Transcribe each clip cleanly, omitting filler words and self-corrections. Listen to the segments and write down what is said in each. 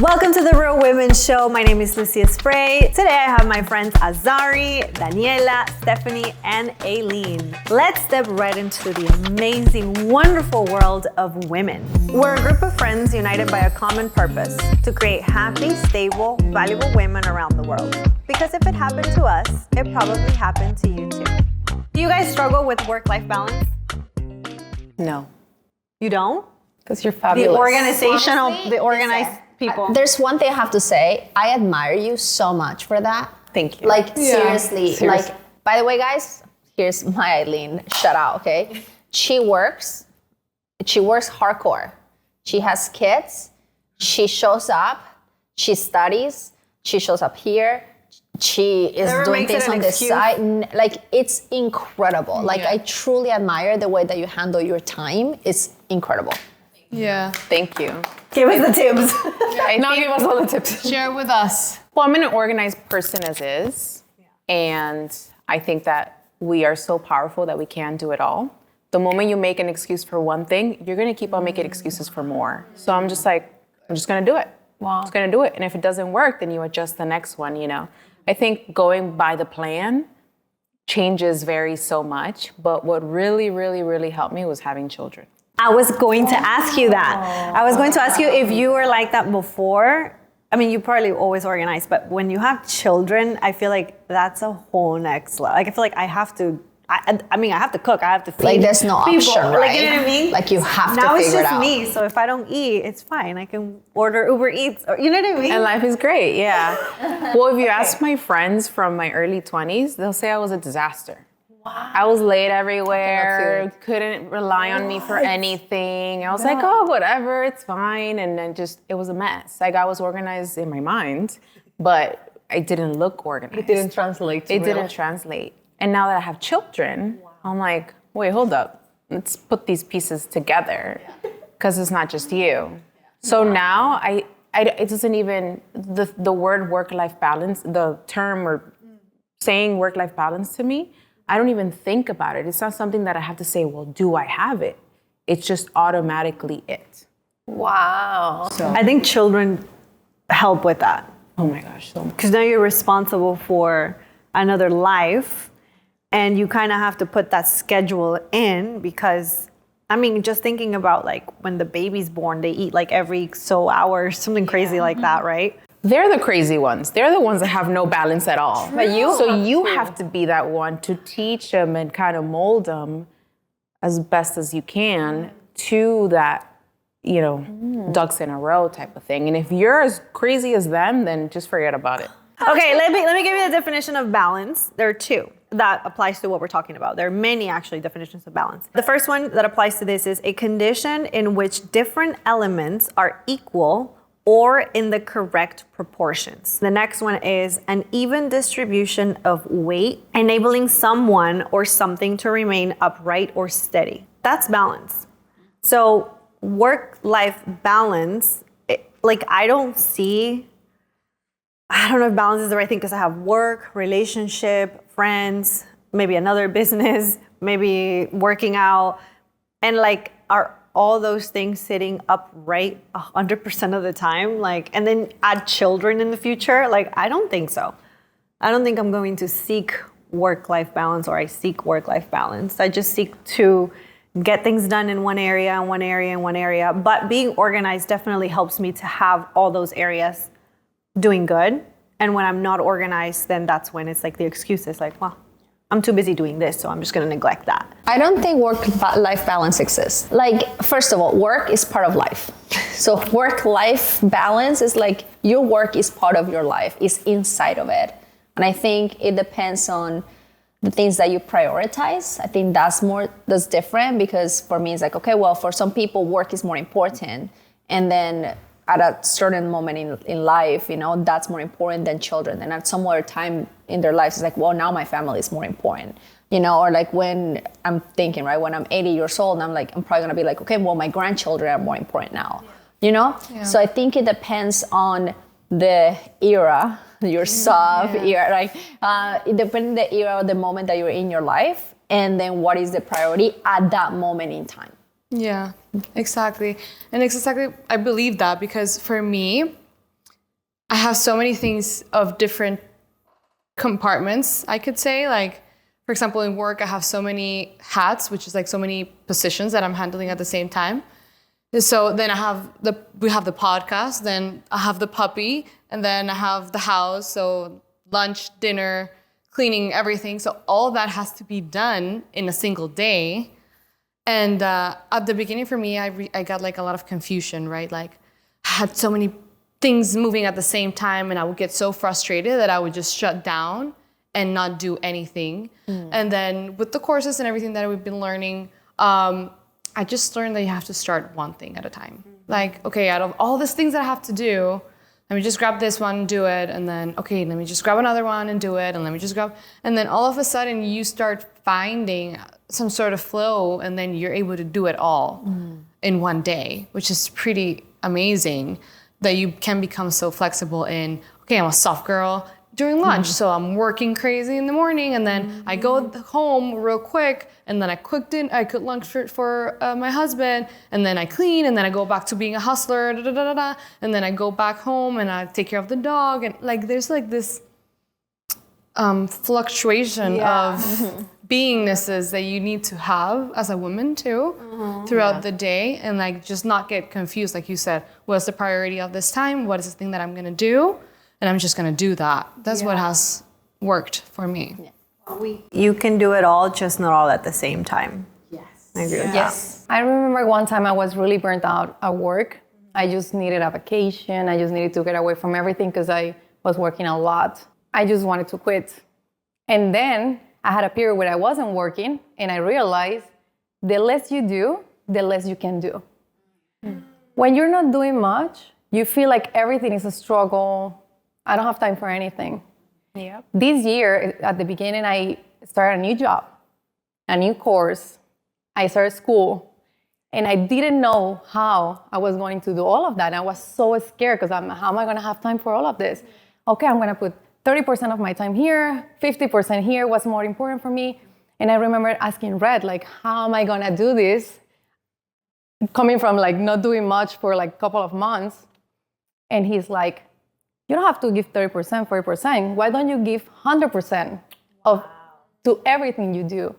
Welcome to the Real Women Show. My name is Lucia Spray. Today I have my friends Azari, Daniela, Stephanie, and Aileen. Let's step right into the amazing, wonderful world of women. We're a group of friends united by a common purpose to create happy, stable, valuable women around the world. Because if it happened to us, it probably happened to you too. Do you guys struggle with work-life balance? No. You don't? Because you're fabulous. The organized people. There's one thing I have to say. I admire you so much for that. Thank you. Seriously. Like, by the way, guys, here's my Aileen. Shout out, okay? She works hardcore. She has kids. She shows up. She studies. She shows up here. She is doing things on the side. Like, it's incredible. Like, I truly admire the way that you handle your time. It's incredible. Yeah. Thank you. Give us the tips. Now give us all the tips. Share with us. Well, I'm an organized person as is. And I think that we are so powerful that we can do it all. The moment you make an excuse for one thing, you're going to keep on making excuses for more. So I'm just like, I'm just going to do it. Wow. I'm just going to do it. And if it doesn't work, then you adjust the next one, you know. I think going by the plan varies so much. But what really, really, really helped me was having children. I was going to ask you that. I was going to ask you if you were like that before. I mean, you probably always organized, but when you have children, I feel like that's a whole next level. Like, I feel like I have to, I have to cook, I have to feed Like, there's no people. option, right? Like, you know what I mean? Like, you have to now figure it out. Now it's just me, so if I don't eat, it's fine. I can order Uber Eats, or, you know what I mean? And life is great, yeah. Well, if you ask my friends from my early 20s, they'll say I was a disaster. Wow. I was late everywhere, couldn't rely on me for anything. I was like, oh, whatever, it's fine. And then it was a mess. Like, I was organized in my mind, but I didn't look organized. It didn't translate. It didn't translate. And now that I have children, I'm like, wait, hold up. Let's put these pieces together because it's not just you. So now it doesn't even, the word work-life balance, the term or saying work-life balance to me, I don't even think about it. It's not something that I have to say, well, do I have it? It's just automatically it. Wow. So I think children help with that. Oh my gosh. Because now you're responsible for another life and you kind of have to put that schedule in because, I mean, just thinking about like when the baby's born, they eat like every so hours, something crazy like that, right? They're the crazy ones. They're the ones that have no balance at all. But you have to be that one to teach them and kind of mold them as best as you can to that, you know, ducks in a row type of thing. And if you're as crazy as them, then just forget about it. Okay, let me give you the definition of balance. There are two that applies to what we're talking about. There are many actually definitions of balance. The first one that applies to this is a condition in which different elements are equal or in the correct proportions. The next one is an even distribution of weight, enabling someone or something to remain upright or steady. That's balance. So work-life balance, I don't know if balance is the right thing because I have work, relationship, friends, maybe another business, maybe working out, and are all those things sitting upright 100% of the time? And then add children in the future? I don't think so. I don't think I'm going to seek work-life balance or I seek work-life balance. I just seek to get things done in one area, in one area, in one area. But being organized definitely helps me to have all those areas doing good. And when I'm not organized, then that's when it's the excuse is well, I'm too busy doing this, so I'm just going to neglect that. I don't think work-life balance exists. First of all, work is part of life. So work-life balance is your work is part of your life, is inside of it. And I think it depends on the things that you prioritize. I think that's different because for me, it's okay, well, for some people, work is more important. And then at a certain moment in life, that's more important than children. And at some other time in their lives, it's well, now my family is more important, or when I'm thinking, right, when I'm 80 years old, I'm probably gonna be okay, well, my grandchildren are more important now, Yeah. So I think it depends on the era, your era, it depends on the era, the moment that you're in your life, and then what is the priority at that moment in time. Yeah, exactly. And it's exactly, I believe that because for me, I have so many things of different compartments, I could say. Like, for example, in work, I have so many hats, which is like so many positions that I'm handling at the same time. So then we have the podcast, then I have the puppy, and then I have the house. So lunch, dinner, cleaning, everything. So all that has to be done in a single day. And at the beginning for me, I got like a lot of confusion, right? Like I had so many things moving at the same time, and I would get so frustrated that I would just shut down and not do anything. And then with the courses and everything that we've been learning, I just learned that you have to start one thing at a time. Like, okay, out of all these things that I have to do, let me just grab this one and do it. And then, okay, let me just grab another one and do it. And let me just grab, and then all of a sudden you start finding some sort of flow, and then you're able to do it all in one day, which is pretty amazing that you can become so flexible in, okay, I'm a soft girl during lunch, so I'm working crazy in the morning, and then I go home real quick, and then I cook lunch for my husband, and then I clean, and then I go back to being a hustler, and then I go back home and I take care of the dog, and like there's like this fluctuation of beingnesses that you need to have as a woman too throughout the day, and like just not get confused. Like you said, what's the priority of this time? What is the thing that I'm gonna do? And I'm just gonna do that. That's what has worked for me. You can do it all, just not all at the same time. Yes. I agree with Yes. I remember one time I was really burnt out at work. I just needed a vacation. I just needed to get away from everything because I was working a lot. I just wanted to quit. And then I had a period where I wasn't working, and I realized the less you do, the less you can do. When you're not doing much, you feel like everything is a struggle. I don't have time for anything. Yep. This year, at the beginning, I started a new job, a new course. I started school, and I didn't know how I was going to do all of that. And I was so scared because how am I going to have time for all of this? Okay, I'm going to put 30% of my time here, 50% here. What's more important for me? And I remember asking Red, like, how am I going to do this? Coming from like not doing much for like a couple of months. And he's like, you don't have to give 30%, 40%. Why don't you give 100% to everything you do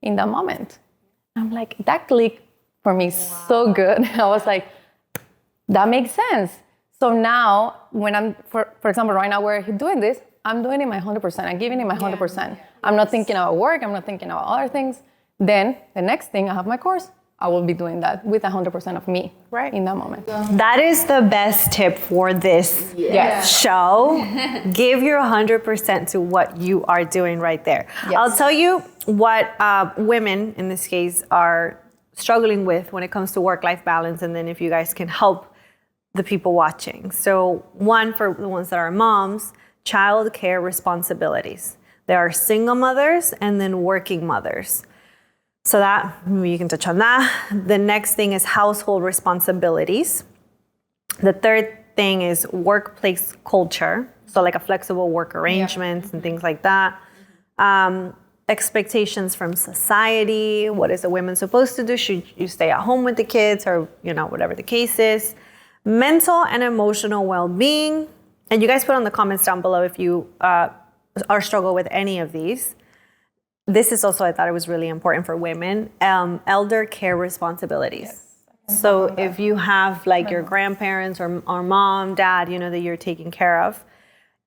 in that moment? I'm like, that clicked for me so good. I was like, that makes sense. So now when I'm, for example, right now we're doing this, I'm doing it my 100%. I'm giving it my 100%. I'm not thinking about work. I'm not thinking about other things. Then the next thing, I have my course. I will be doing that with 100% of me in that moment. That is the best tip for this show. Give your 100% to what you are doing right there. Yes. I'll tell you what women, in this case, are struggling with when it comes to work-life balance, and then if you guys can help the people watching. So one, for the ones that are moms, child care responsibilities. There are single mothers and then working mothers. So that, maybe you can touch on that. The next thing is household responsibilities. The third thing is workplace culture. So like a flexible work arrangements and things like that. Expectations from society. What is a woman supposed to do? Should you stay at home with the kids, or whatever the case is. Mental and emotional well-being. And you guys put on the comments down below if you are struggle with any of these. This is also, I thought it was really important for women, elder care responsibilities. Yes. So if you have like your grandparents or mom, dad, that you're taking care of.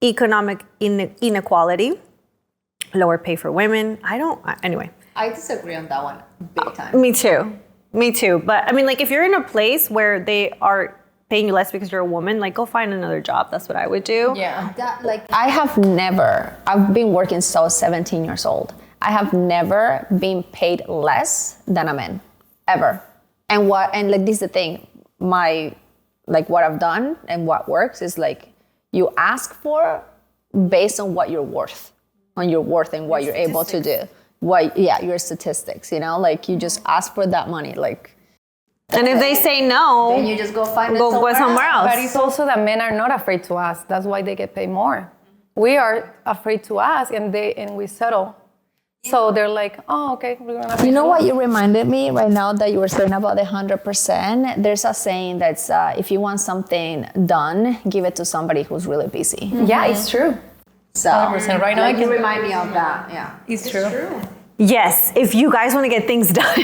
Economic inequality, lower pay for women. Anyway. I disagree on that one big time. Me too. But I mean, like if you're in a place where they are paying you less because you're a woman, like go find another job. That's what I would do. Yeah. I've been working since I was 17 years old. I have never been paid less than a man, ever. And like this is the thing, what I've done and what works is like you ask for based on what you're worth, and what you're able to do. Your statistics, like you just ask for that money, like. And if they say no, then you just go find somewhere else. But it's also that men are not afraid to ask. That's why they get paid more. We are afraid to ask, and we settle. So they're like, oh, okay, we're gonna. You know what you reminded me right now that you were saying about the 100%? There's a saying that's if you want something done, give it to somebody who's really busy. Yeah, it's true. So 100%. Right now, I can. remind me of that. Yeah. It's true. Yes, if you guys want to get things done.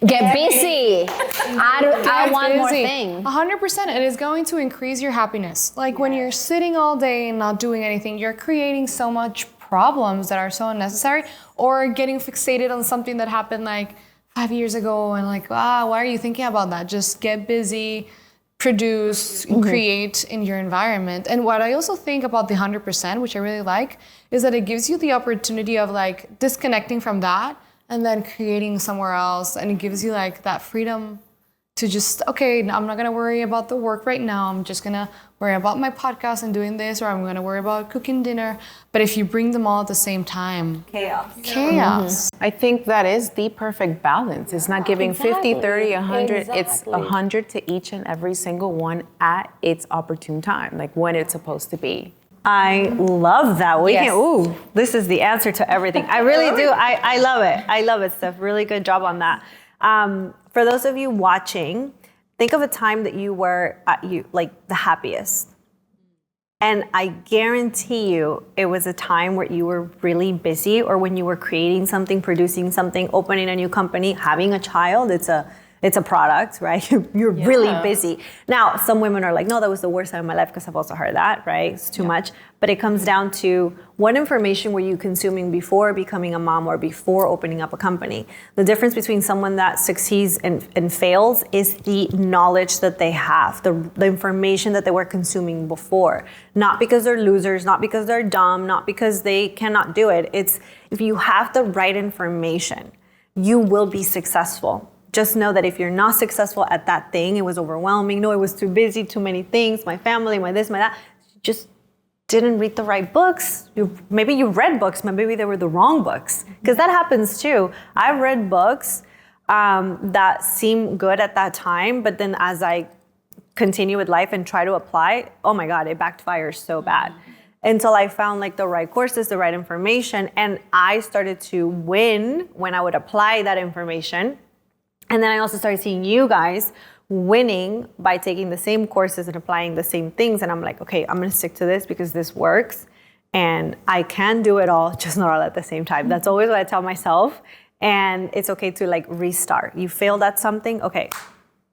get busy. I want more Busy. things. 100%. It is going to increase your happiness. Like when you're sitting all day and not doing anything, you're creating so much problems that are so unnecessary, or getting fixated on something that happened like 5 years ago and like, why are you thinking about that? Just get busy, produce, create in your environment. And what I also think about the 100%, which I really like, is that it gives you the opportunity of like disconnecting from that and then creating somewhere else. And it gives you like that freedom to just, okay, I'm not gonna worry about the work right now. I'm just gonna worry about my podcast and doing this, or I'm gonna worry about cooking dinner. But if you bring them all at the same time, chaos. I think that is the perfect balance. It's not giving 50, 30, 100. It's 100 to each and every single one at its opportune time, like when it's supposed to be. I love that. We Yes. can, this is the answer to everything. I really do. I love it. I love it, Steph. Really good job on that. For those of you watching, think of a time that you were like the happiest. And I guarantee you it was a time where you were really busy, or when you were creating something, producing something, opening a new company, having a child. It's a product, right? You're really busy. Now, some women are like, no, that was the worst time of my life, because I've also heard that, right? It's too much. But it comes down to what information were you consuming before becoming a mom or before opening up a company? The difference between someone that succeeds and fails is the knowledge that they have, the information that they were consuming before. Not because they're losers, not because they're dumb, not because they cannot do it. It's if you have the right information, you will be successful. Just know that if you're not successful at that thing, it was overwhelming, no, it was too busy, too many things, my family, my this, my that, you just didn't read the right books. Maybe you read books, but maybe they were the wrong books. Because that happens too. I've read books that seem good at that time, but then as I continue with life and try to apply, oh my God, it backfires so bad. Until I found like the right courses, the right information, and I started to win when I would apply that information. And then I also started seeing you guys winning by taking the same courses and applying the same things. And I'm like, okay, I'm gonna stick to this because this works. And I can do it all, just not all at the same time. That's always what I tell myself. And it's okay to like restart. You failed at something, okay,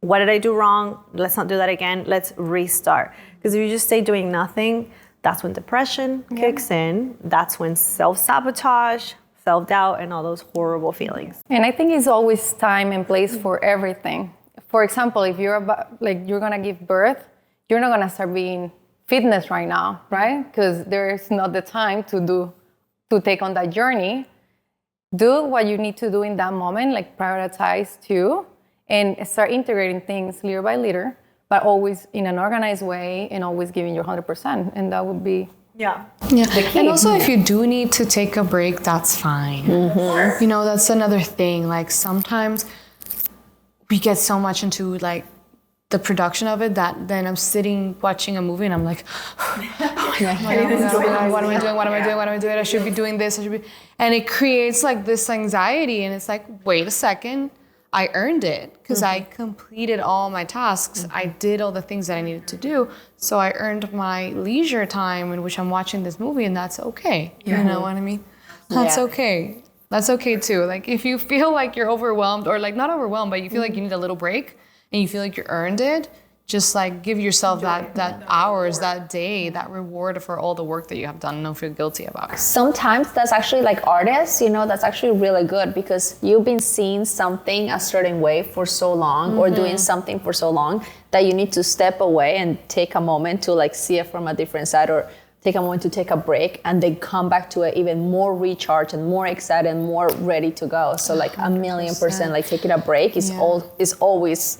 what did I do wrong? Let's not do that again. Let's restart. Because if you just stay doing nothing, that's when depression kicks in. That's when self-sabotage, self-doubt, and all those horrible feelings. And I think it's always time and place for everything. For example, if you're you're gonna give birth, you're not gonna start being fitness right now, right? Because there's not the time to take on that journey. Do what you need to do in that moment, like prioritize too, and start integrating things little by little, but always in an organized way and always giving your 100%. And that would be Yeah. And also, if you do need to take a break, that's fine. You know, that's another thing. Like sometimes we get so much into like the production of it that then I'm sitting watching a movie and I'm like, oh my God, what am I doing? What am I doing? What am I doing? I should be doing this. And it creates like this anxiety. And it's like, wait a second. I earned it because I completed all my tasks. I did all the things that I needed to do. So I earned my leisure time in which I'm watching this movie, and that's okay. You know what I mean? That's okay. That's okay too. Like if you feel like you're overwhelmed, or like not overwhelmed, but you feel like you need a little break and you feel like you earned it, just like give yourself that hours, that day, that reward for all the work that you have done and don't feel guilty about. Sometimes that's actually like artists, you know, that's actually really good because you've been seeing something a certain way for so long or doing something for so long that you need to step away and take a moment to like see it from a different side, or take a moment to take a break and then come back to it even more recharged and more excited and more ready to go. So like 1,000,000%, like taking a break is always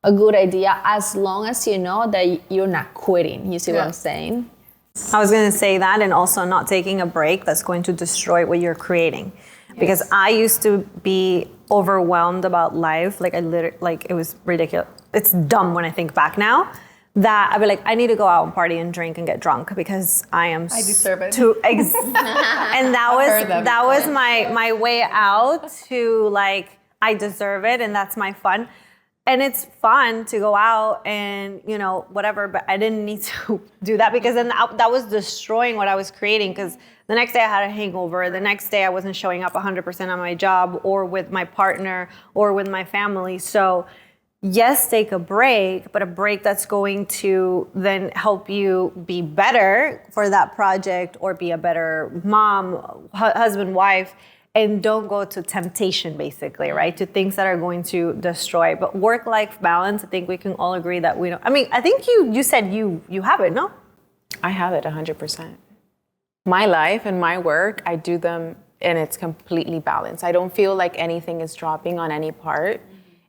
a good idea, as long as you know that you're not quitting. You see what I'm saying? I was going to say that, and also not taking a break that's going to destroy what you're creating. Because I used to be overwhelmed about life. Like it was ridiculous. It's dumb when I think back now. that I'd be like, I need to go out and party and drink and get drunk because I deserve it. And that was my way out to like, I deserve it and that's my fun. And it's fun to go out and, you know, whatever, but I didn't need to do that because then that was destroying what I was creating, because the next day I had a hangover. The next day I wasn't showing up 100% on my job or with my partner or with my family. So yes, take a break, but a break that's going to then help you be better for that project or be a better mom, husband, wife. And don't go to temptation, basically, right? To things that are going to destroy. But work-life balance, I think we can all agree that we don't. I mean, I think you said you have it, no? I have it 100%. My life and my work, I do them and it's completely balanced. I don't feel like anything is dropping on any part.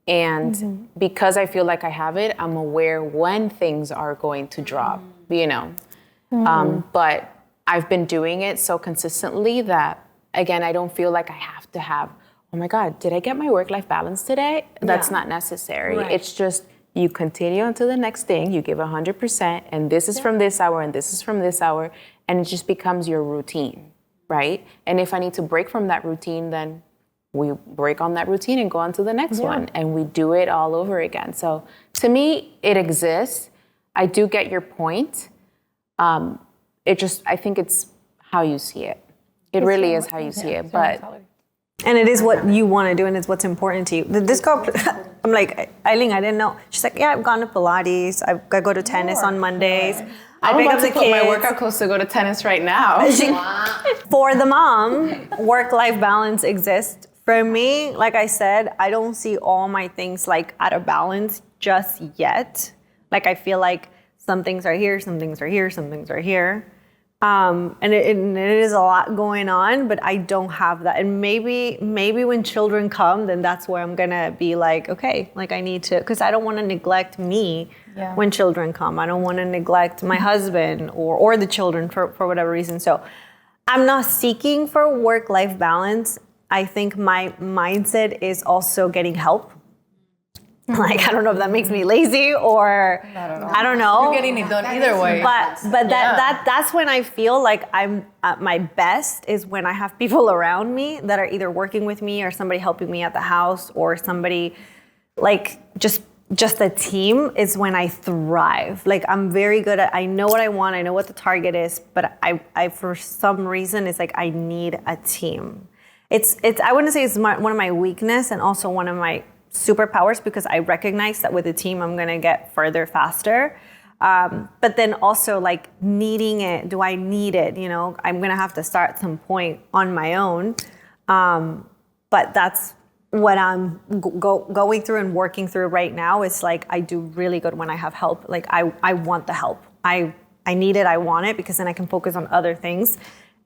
And because I feel like I have it, I'm aware when things are going to drop, you know. But I've been doing it so consistently that, again, I don't feel like I have to have, oh my God, did I get my work-life balance today? That's not necessary. Right. It's just you continue until the next thing, you give 100%, and this is from this hour, and this is from this hour, and it just becomes your routine, right? And if I need to break from that routine, then we break on that routine and go on to the next one, and we do it all over again. So to me, it exists. I do get your point. I think it's how you see it. It really is how you see it, but And it is what you want to do, and it's what's important to you. This girl, I'm like, Eileen, I didn't know. She's like, yeah, I've gone to Pilates. I go to tennis on Mondays. I I'm pick about up the to put kids. my workout clothes to go to tennis right now. For the mom, work-life balance exists. For me, like I said, I don't see all my things like out of balance just yet. Like I feel like some things are here, some things are here, some things are here. And it is a lot going on, but I don't have that. And maybe when children come, then that's where I'm gonna be like, okay, like I need to, because I don't want to neglect me when children come. I don't want to neglect my husband or the children for whatever reason. So I'm not seeking for work-life balance. I think my mindset is also getting help. Like, I don't know if that makes me lazy or I don't know. You're getting it done either way. But that's when I feel like I'm at my best, is when I have people around me that are either working with me or somebody helping me at the house or somebody like just a team is when I thrive. Like I'm very good at, I know what I want, I know what the target is, but I for some reason it's like I need a team. It's I wouldn't say it's one of my weakness and also one of my superpowers, because I recognize that with a team I'm gonna get further faster. But then also like needing it, do I need it? You know, I'm gonna have to start at some point on my own. But that's what I'm going through and working through right now. It's like I do really good when I have help. Like I want the help. I need it, I want it, because then I can focus on other things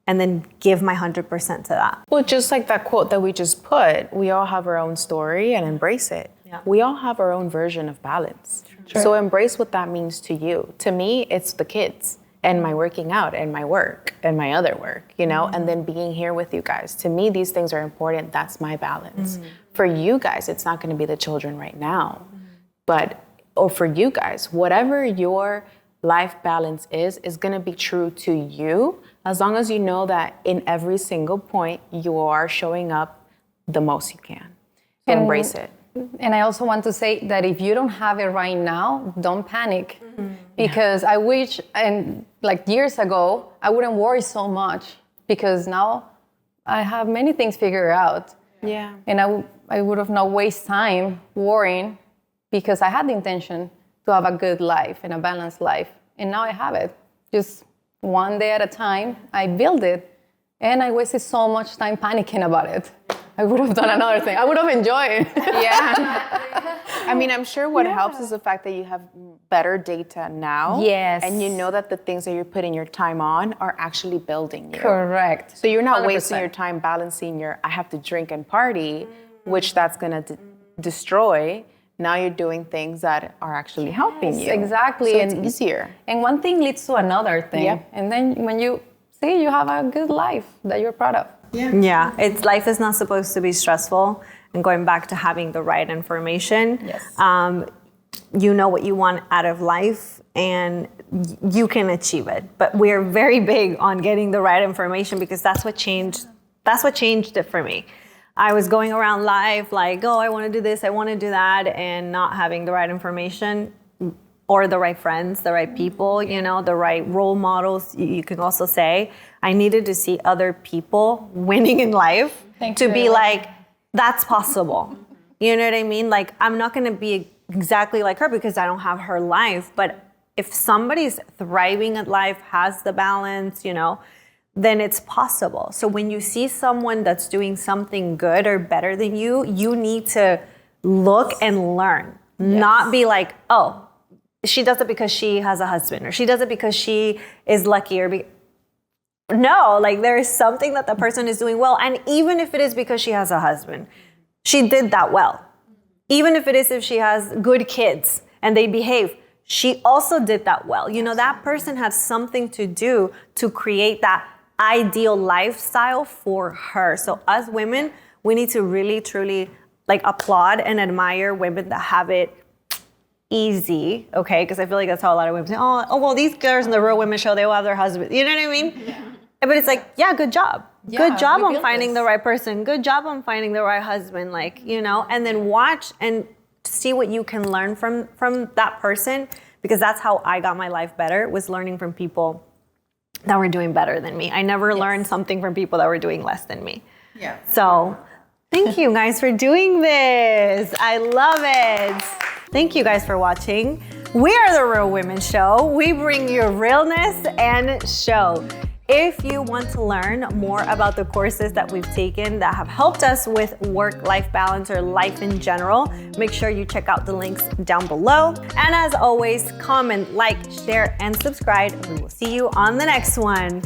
and then give my 100% to that. Well, just like that quote that we just put, we all have our own story and embrace it. Yeah. We all have our own version of balance. Sure. So embrace what that means to you. To me, it's the kids and my working out and my work and my other work, you know, and then being here with you guys. To me, these things are important. That's my balance. For you guys, it's not going to be the children right now, or for you guys, whatever your life balance is going to be true to you, as long as you know that in every single point you are showing up the most you can. So embrace it. And I also want to say that if you don't have it right now, don't panic. Because I wish, and like years ago, I wouldn't worry so much, because now I have many things figured out. Yeah. And I would have not wasted time worrying, because I had the intention to have a good life and a balanced life. And now I have it. Just one day at a time, I build it. And I wasted so much time panicking about it. I would have done another thing. I would have enjoyed it. Yeah. I mean, I'm sure what helps is the fact that you have better data now. Yes. And you know that the things that you're putting your time on are actually building you. Correct. So you're not 100%. wasting your time balancing I have to drink and party, which that's going to destroy. Now you're doing things that are actually helping you. Exactly. So it's easier. And one thing leads to another thing. Yep. And then when you see, you have a good life that you're proud of. Yeah, life is not supposed to be stressful. And going back to having the right information, you know what you want out of life and you can achieve it. But we're very big on getting the right information because that's what changed it for me. I was going around life like, oh, I want to do this, I want to do that, and not having the right information or the right friends, the right people, you know, the right role models, you can also say. I needed to see other people winning in life to be like, that's possible. You know what I mean? Like, I'm not going to be exactly like her because I don't have her life, but if somebody's thriving at life, has the balance, you know, then it's possible. So when you see someone that's doing something good or better than you, you need to look and learn, not be like, oh, she does it because she has a husband, or she does it because she is lucky, or no, like there is something that the person is doing well. And even if it is because she has a husband, she did that well. Even if it is if she has good kids and they behave, she also did that well. You know, that person had something to do to create that ideal lifestyle for her. So as women, we need to really, truly like applaud and admire women that have it easy, okay? Because I feel like that's how a lot of women say, oh, well, these girls in the Real Women show, they will have their husband. You know what I mean? Yeah. But it's like, yeah, good job. Yeah, good job on finding the right person. Good job on finding the right husband, like, you know, and then watch and see what you can learn from that person, because that's how I got my life better, was learning from people that were doing better than me. I never learned something from people that were doing less than me. Yeah. So thank you guys for doing this. I love it. Thank you guys for watching. We are the Real Women Show. We bring you realness and show. If you want to learn more about the courses that we've taken that have helped us with work-life balance or life in general, make sure you check out the links down below. And as always, comment, like, share, and subscribe. We will see you on the next one.